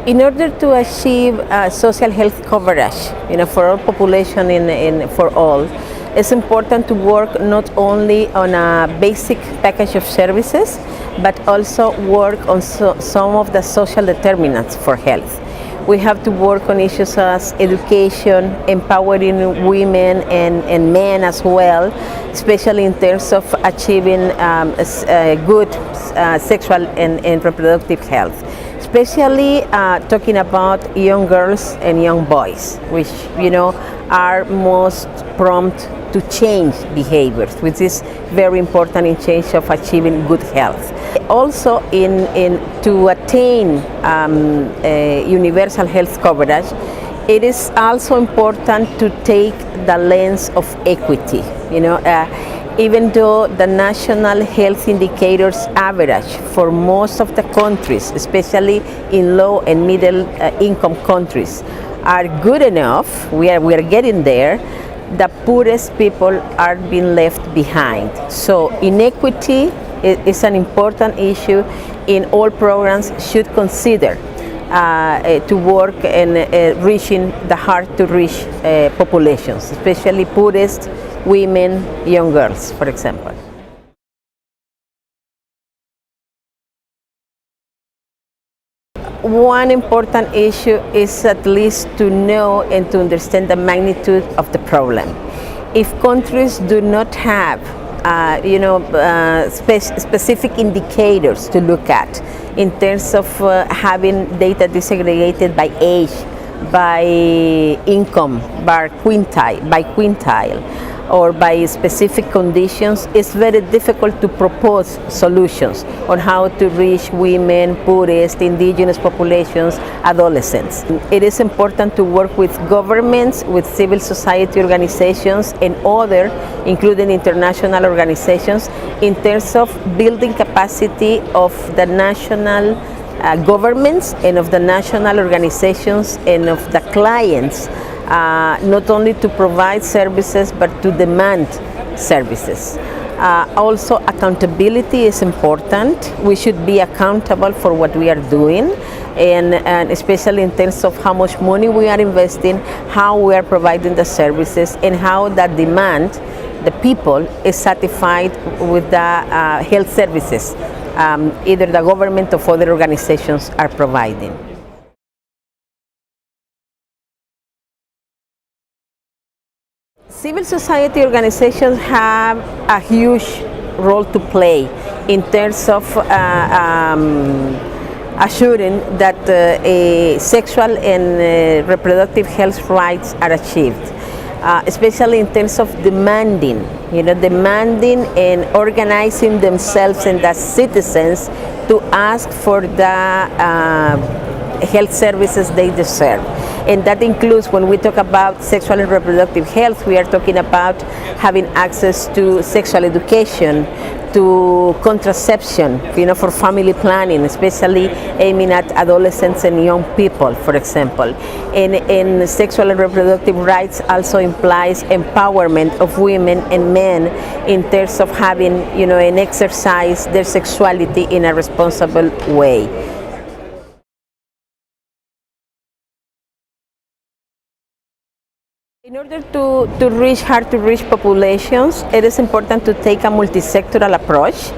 In order to achieve social health coverage, for all population for all, it's important to work not only on a basic package of services, but also work on some of the social determinants for health. We have to work on issues as education, empowering women and men as well, especially in terms of achieving good sexual and reproductive health. Especially talking about young girls and young boys, which are most prompt to change behaviors, which is very important in change of achieving good health. Also, to attain universal health coverage, it is also important to take the lens of equity. Even though the national health indicators average for most of the countries, especially in low and middle income countries, are good enough, we are getting there, the poorest people are being left behind. So inequity is an important issue in all programs should consider to work in reaching the hard to reach populations, especially poorest women, young girls, for example. One important issue is at least to know and to understand the magnitude of the problem. If countries do not have specific indicators to look at in terms of having data disaggregated by age, by income, by quintile, or by specific conditions, it's very difficult to propose solutions on how to reach women, poorest, indigenous populations, adolescents. It is important to work with governments, with civil society organizations, and other, including international organizations, in terms of building capacity of the national governments and of the national organizations and of the clients, not only to provide services but to demand services. Also, accountability is important. We should be accountable for what we are doing, and especially in terms of how much money we are investing, how we are providing the services, and how that demand, the people, is satisfied with the health services either the government or other organizations are providing. Civil society organizations have a huge role to play in terms of assuring that sexual and reproductive health rights are achieved, especially in terms of demanding and organizing themselves and as citizens to ask for the health services they deserve. And that includes, when we talk about sexual and reproductive health, we are talking about having access to sexual education, to contraception, for family planning, especially aiming at adolescents and young people, for example. And sexual and reproductive rights also implies empowerment of women and men in terms of having, and exercise their sexuality in a responsible way. In order to reach hard-to-reach populations, it is important to take a multi-sectoral approach.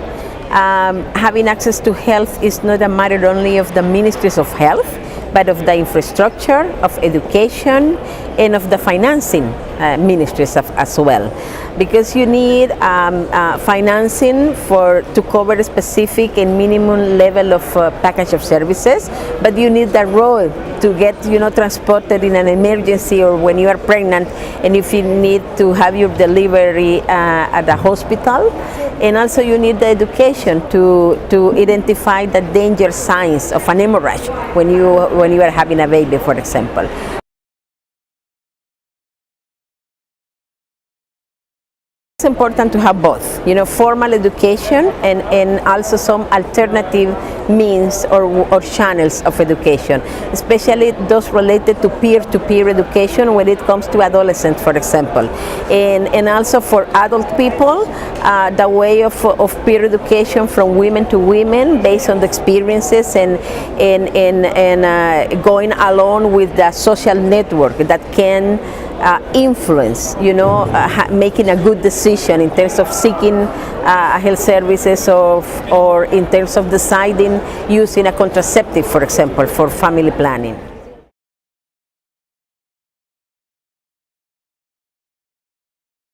Having access to health is not a matter only of the ministries of health, but of the infrastructure, of education, and of the financing ministries as well. Because you need financing to cover a specific and minimum level of package of services, but you need the road to get transported in an emergency or when you are pregnant, and if you need to have your delivery at the hospital. And also you need the education to identify the danger signs of an hemorrhage when you are having a baby, for example. It's important to have both, formal education and also some alternative means or channels of education, especially those related to peer-to-peer education when it comes to adolescents, for example, and also for adult people, the way of peer education from women to women based on the experiences and going along with the social network that can influence, making a good decision in terms of seeking health services or in terms of deciding using a contraceptive, for example, for family planning.